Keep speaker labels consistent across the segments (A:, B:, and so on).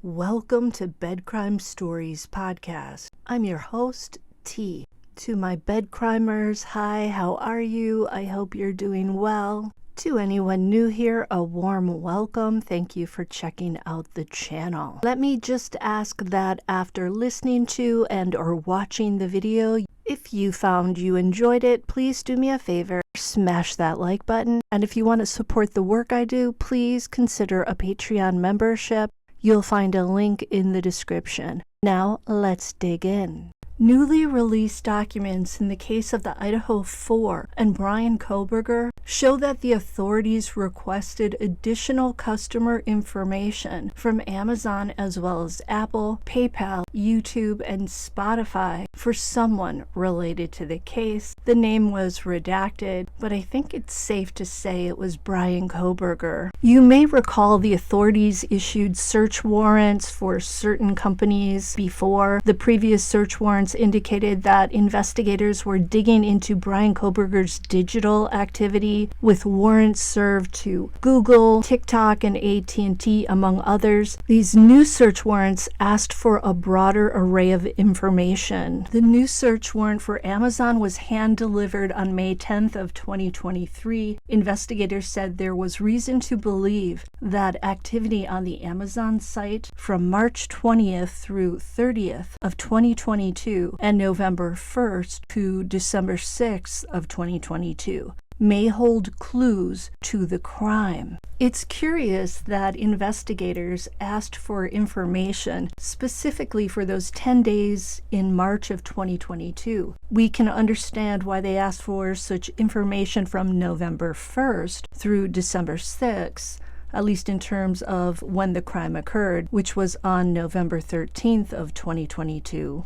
A: Welcome to Bed Crime Stories podcast. I'm your host, T. To my bed crimers, hi, how are you? I hope you're doing well. To anyone new here, a warm welcome. Thank you for checking out the channel. Let me just ask that after listening to and or watching the video, if you found you enjoyed it, please do me a favor, smash that like button. And if you want to support the work I do, please consider a Patreon membership. You'll find a link in the description. Now, let's dig in. Newly released documents in the case of the Idaho 4 and Bryan Kohberger show that the authorities requested additional customer information from Amazon as well as Apple, PayPal, YouTube, and Spotify for someone related to the case. The name was redacted, but I think it's safe to say it was Bryan Kohberger. You may recall the authorities issued search warrants for certain companies before. The previous search warrants indicated that investigators were digging into Bryan Kohberger's digital activity, with warrants served to Google, TikTok, and AT&T, among others. These new search warrants asked for a broader array of information. The new search warrant for Amazon was hand-delivered on May 10th of 2023. Investigators said there was reason to believe that activity on the Amazon site from March 20th through 30th of 2022 and November 1st to December 6th of 2022 may hold clues to the crime. It's curious that investigators asked for information specifically for those 10 days in March of 2022. We can understand why they asked for such information from November 1st through December 6th, at least in terms of when the crime occurred, which was on November 13th of 2022.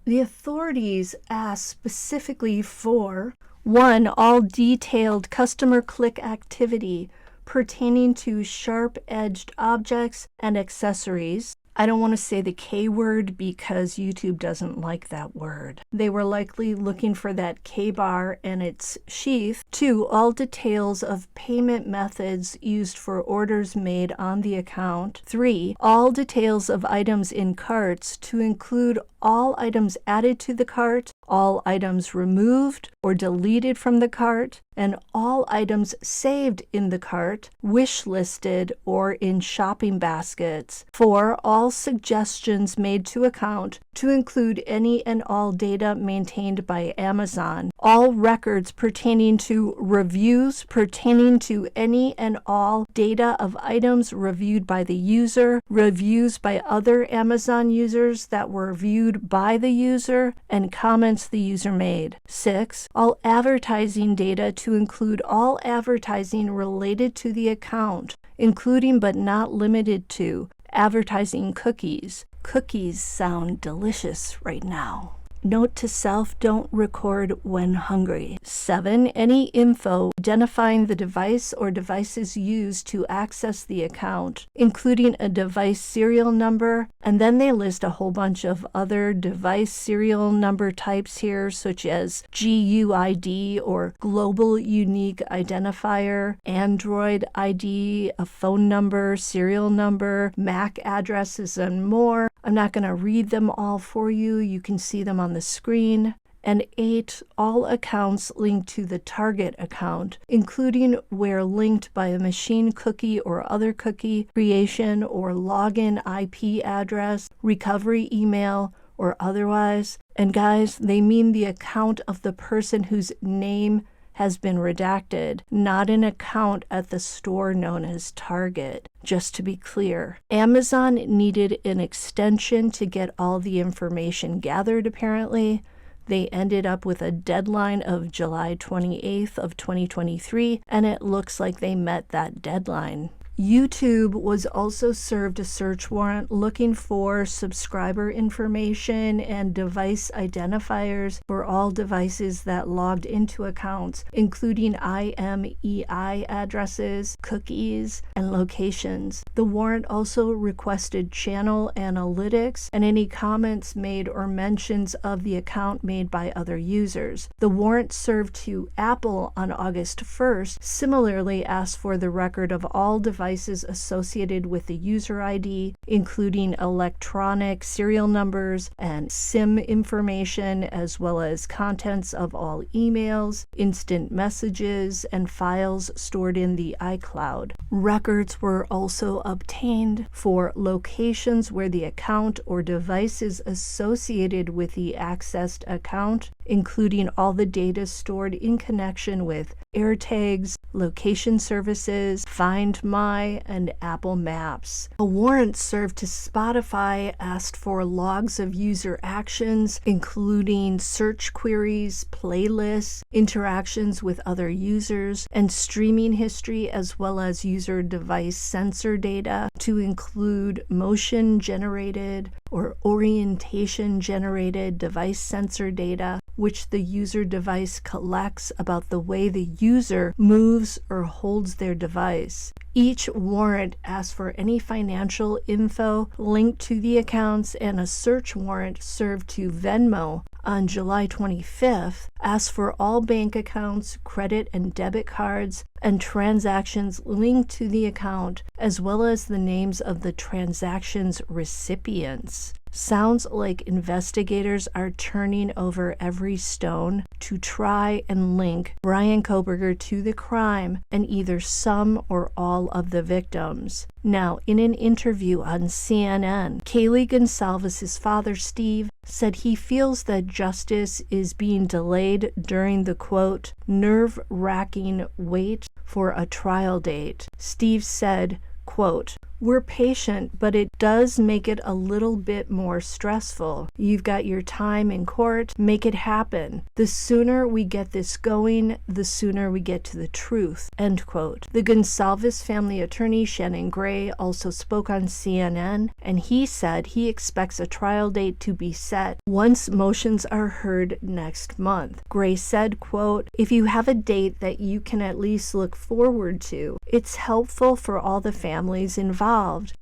A: The authorities asked specifically for 1. All detailed customer click activity pertaining to sharp-edged objects and accessories. I don't want to say the K word because YouTube doesn't like that word. They were likely looking for that Kaybar and its sheath. 2. All details of payment methods used for orders made on the account. 3. All details of items in carts to include all items added to the cart, all items removed or deleted from the cart, and all items saved in the cart, wish listed, or in shopping baskets. 4. All suggestions made to account to include any and all data maintained by Amazon. All records pertaining to reviews pertaining to any and all data of items reviewed by the user, reviews by other Amazon users that were viewed by the user, and comments the user made. 6. All advertising data to include all advertising related to the account, including but not limited to advertising cookies. Cookies sound delicious right now. Note to self, don't record when hungry. 7. Any info identifying the device or devices used to access the account, including a device serial number, and then they list a whole bunch of other device serial number types here, such as GUID or Global Unique Identifier, Android ID, a phone number, serial number, MAC addresses, and more. I'm not going to read them all for you. You can see them on the screen. And 8, all accounts linked to the target account, including where linked by a machine cookie or other cookie, creation or login IP address, recovery email, or otherwise. And guys, they mean the account of the person whose name has been redacted, not an account at the store known as Target. Just to be clear, Amazon needed an extension to get all the information gathered, apparently. They ended up with a deadline of July 28th of 2023, and it looks like they met that deadline. YouTube was also served a search warrant looking for subscriber information and device identifiers for all devices that logged into accounts, including IMEI addresses, cookies, and locations. The warrant also requested channel analytics and any comments made or mentions of the account made by other users. The warrant served to Apple on August 1st similarly asked for the record of all devices devices associated with the user ID, including electronic serial numbers and SIM information, as well as contents of all emails, instant messages, and files stored in the iCloud. Records were also obtained for locations where the account or devices associated with the accessed account, including all the data stored in connection with AirTags, location services, Find My, and Apple Maps. A warrant served to Spotify asked for logs of user actions, including search queries, playlists, interactions with other users, and streaming history, as well as user device sensor data to include motion-generated or orientation-generated device sensor data, which the user device collects about the way the user moves or holds their device. Each warrant asks for any financial info linked to the accounts, and a search warrant served to Venmo on July 25th asks for all bank accounts, credit and debit cards, and transactions linked to the account, as well as the names of the transaction's recipients. Sounds like investigators are turning over every stone to try and link Bryan Kohberger to the crime and either some or all of the victims. Now, in an interview on CNN, Kaylee Gonsalves' father, Steve, said he feels that justice is being delayed during the, quote, nerve-wracking wait for a trial date. Steve said, quote, "We're patient, but it does make it a little bit more stressful. You've got your time in court, make it happen. The sooner we get this going, the sooner we get to the truth," end quote. The Gonsalves family attorney, Shannon Gray, also spoke on CNN, and he said he expects a trial date to be set once motions are heard next month. Gray said, quote, "If you have a date that you can at least look forward to, it's helpful for all the families involved,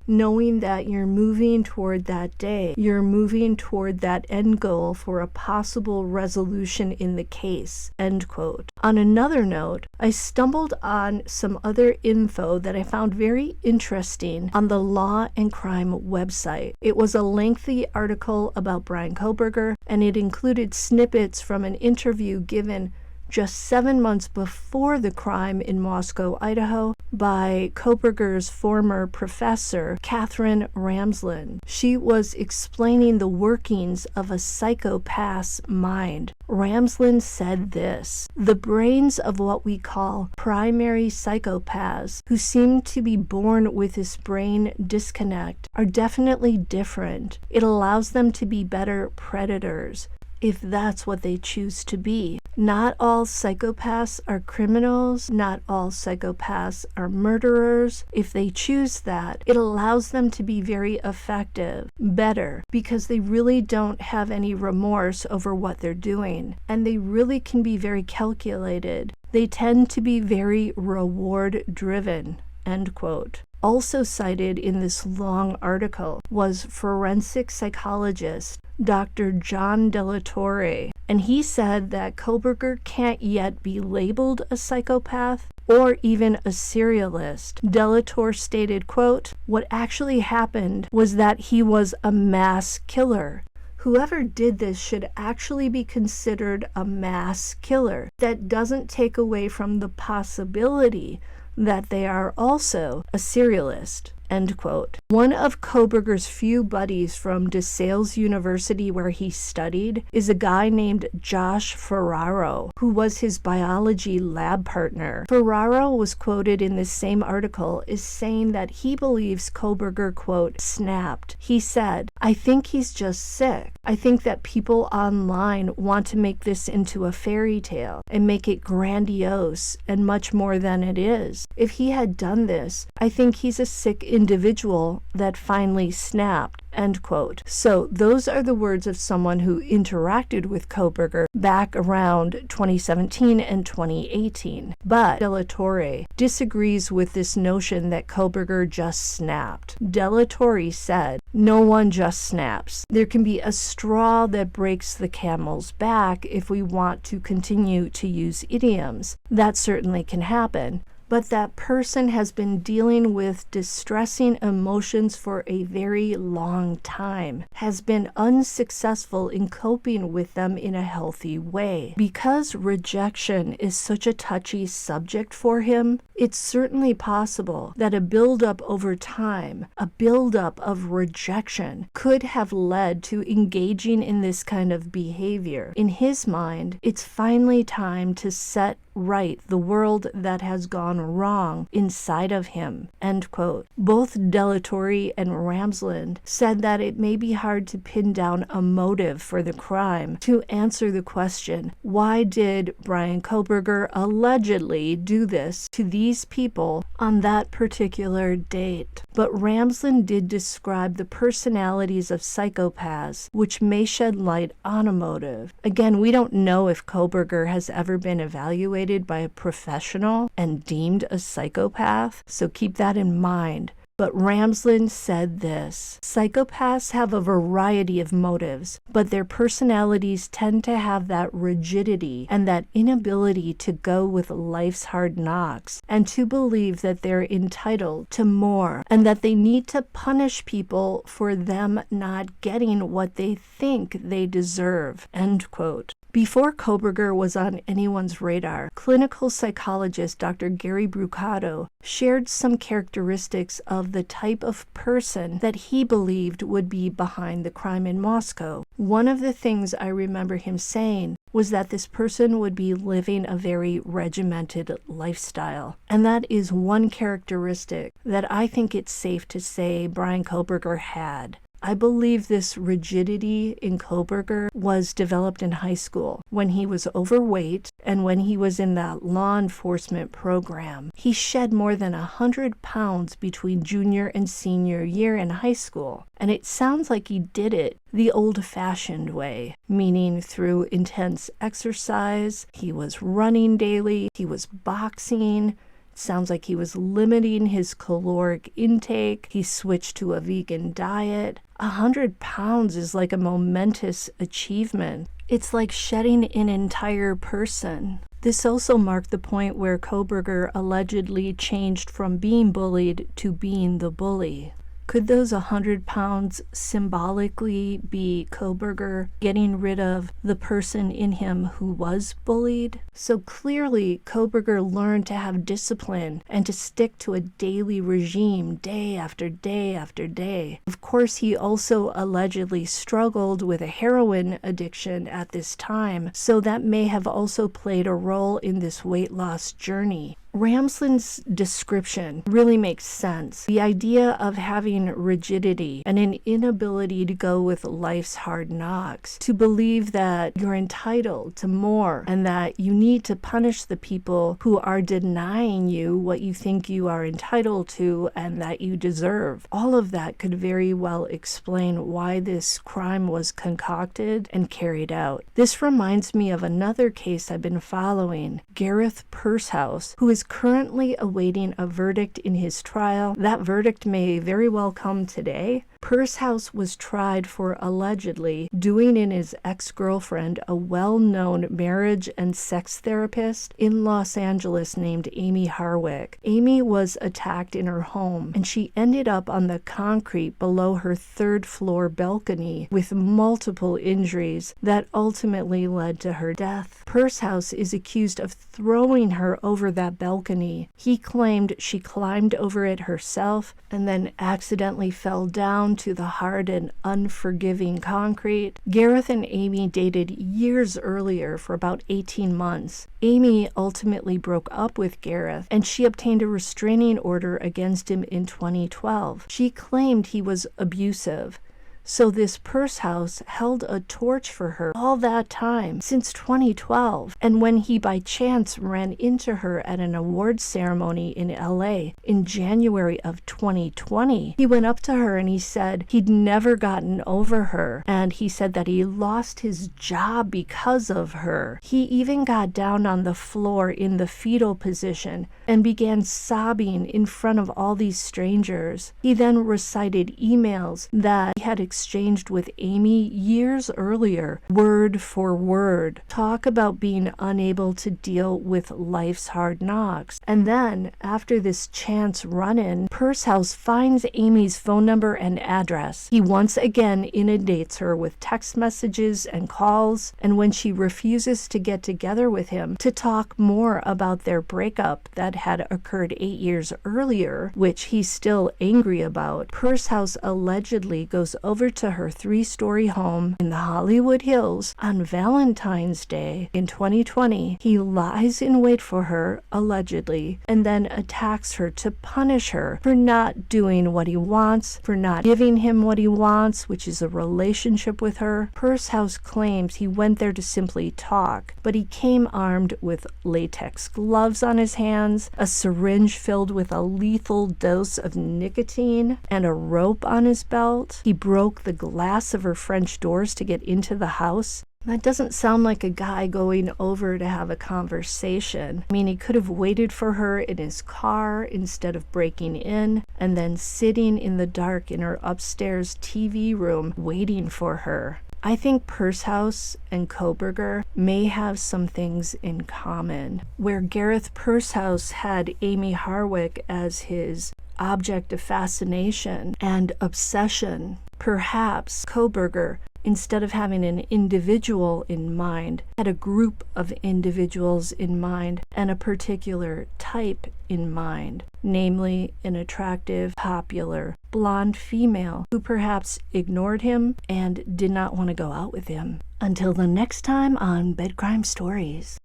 A: knowing that you're moving toward that day. You're moving toward that end goal for a possible resolution in the case," end quote. On another note, I stumbled on some other info that I found very interesting on the Law and Crime website. It was a lengthy article about Bryan Kohberger, and it included snippets from an interview given just 7 months before the crime in Moscow, Idaho, by Kohberger's former professor, Katherine Ramsland. She was explaining the workings of a psychopath's mind. Ramsland said this: "The brains of what we call primary psychopaths, who seem to be born with this brain disconnect, are definitely different. It allows them to be better predators, if that's what they choose to be. Not all psychopaths are criminals. Not all psychopaths are murderers. If they choose that, it allows them to be very effective, better, because they really don't have any remorse over what they're doing, and they really can be very calculated. They tend to be very reward-driven," end quote. Also cited in this long article was forensic psychologist Dr. John Delatorre, and he said that Kohberger can't yet be labeled a psychopath or even a serialist. Delatorre stated, quote, "What actually happened was that he was a mass killer. Whoever did this should actually be considered a mass killer. That doesn't take away from the possibility that they are also a serialist," end quote. One of Kohberger's few buddies from DeSales University, where he studied, is a guy named Josh Ferraro, who was his biology lab partner. Ferraro was quoted in this same article as saying that he believes Kohberger, quote, "snapped." He said, "I think he's just sick. I think that people online want to make this into a fairy tale and make it grandiose and much more than it is. If he had done this, I think he's a sick individual that finally snapped," end quote. So those are the words of someone who interacted with Kohberger back around 2017 and 2018. But Delatorre disagrees with this notion that Kohberger just snapped. Delatorre said, "No one just snaps. There can be a straw that breaks the camel's back if we want to continue to use idioms. That certainly can happen. but that person has been dealing with distressing emotions for a very long time, has been unsuccessful in coping with them in a healthy way. Because rejection is such a touchy subject for him, it's certainly possible that a buildup over time, a buildup of rejection, could have led to engaging in this kind of behavior. In his mind, it's finally time to set right the world that has gone wrong inside of him." End quote. Both Delatorre and Ramsland said that it may be hard to pin down a motive for the crime to answer the question, why did Bryan Kohberger allegedly do this to these people on that particular date? But Ramsland did describe the personalities of psychopaths, which may shed light on a motive. Again, we don't know if Kohberger has ever been evaluated by a professional and deemed a psychopath, so keep that in mind. But Ramsland said this: "Psychopaths have a variety of motives, but their personalities tend to have that rigidity and that inability to go with life's hard knocks and to believe that they're entitled to more and that they need to punish people for them not getting what they think they deserve." End quote. Before Kohberger was on anyone's radar, clinical psychologist Dr. Gary Brucato shared some characteristics of the type of person that he believed would be behind the crime in Moscow. One of the things I remember him saying was that this person would be living a very regimented lifestyle. And that is one characteristic that I think it's safe to say Bryan Kohberger had. I believe this rigidity in Kohberger was developed in high school when he was overweight and when he was in that law enforcement program. He shed more than 100 pounds between junior and senior year in high school. And it sounds like he did it the old-fashioned way, meaning through intense exercise. He was running daily. He was boxing. Sounds like he was limiting his caloric intake. He switched to a vegan diet. 100 pounds is like a momentous achievement. It's like shedding an entire person. This also marked the point where Kohberger allegedly changed from being bullied to being the bully. Could those 100 pounds symbolically be Kohberger getting rid of the person in him who was bullied? So clearly, Kohberger learned to have discipline and to stick to a daily regime day after day after day. Of course, he also allegedly struggled with a heroin addiction at this time, so that may have also played a role in this weight loss journey. Ramsland's description really makes sense. The idea of having rigidity and an inability to go with life's hard knocks, to believe that you're entitled to more and that you need to punish the people who are denying you what you think you are entitled to and that you deserve. All of that could very well explain why this crime was concocted and carried out. This reminds me of another case I've been following, Gareth Pursehouse, who is currently awaiting a verdict in his trial. That verdict may very well come today. Pursehouse was tried for allegedly doing in his ex-girlfriend, a well-known marriage and sex therapist in Los Angeles named Amy Harwick. Amy was attacked in her home, and she ended up on the concrete below her third-floor balcony with multiple injuries that ultimately led to her death. Pursehouse is accused of throwing her over that balcony. He claimed she climbed over it herself and then accidentally fell down to the hard and unforgiving concrete. Gareth and Amy dated years earlier for about 18 months. Amy ultimately broke up with Gareth, and she obtained a restraining order against him in 2012. She claimed he was abusive. So this Pursehouse held a torch for her all that time, since 2012. And when he by chance ran into her at an awards ceremony in LA in January of 2020, he went up to her and he said he'd never gotten over her. And he said that he lost his job because of her. He even got down on the floor in the fetal position and began sobbing in front of all these strangers. He then recited emails that he had exchanged with Amy years earlier, word for word. Talk about being unable to deal with life's hard knocks. And then, after this chance run-in, Pursehouse finds Amy's phone number and address. He once again inundates her with text messages and calls, and when she refuses to get together with him to talk more about their breakup that had occurred 8 years earlier, which he's still angry about, Pursehouse allegedly goes over to her 3-story home in the Hollywood Hills on Valentine's Day in 2020. He lies in wait for her, allegedly, and then attacks her to punish her for not doing what he wants, for not giving him what he wants, which is a relationship with her. Pursehouse claims he went there to simply talk, but he came armed with latex gloves on his hands, a syringe filled with a lethal dose of nicotine, and a rope on his belt. He broke the glass of her French doors to get into the house. That doesn't sound like a guy going over to have a conversation. I mean, he could have waited for her in his car instead of breaking in and then sitting in the dark in her upstairs TV room waiting for her. I think Pursehouse and Kohberger may have some things in common. Where Gareth Pursehouse had Amy Harwick as his object of fascination and obsession, perhaps Kohberger, instead of having an individual in mind, had a group of individuals in mind and a particular type in mind, namely an attractive, popular, blonde female who perhaps ignored him and did not want to go out with him. Until the next time on Bed Crime Stories.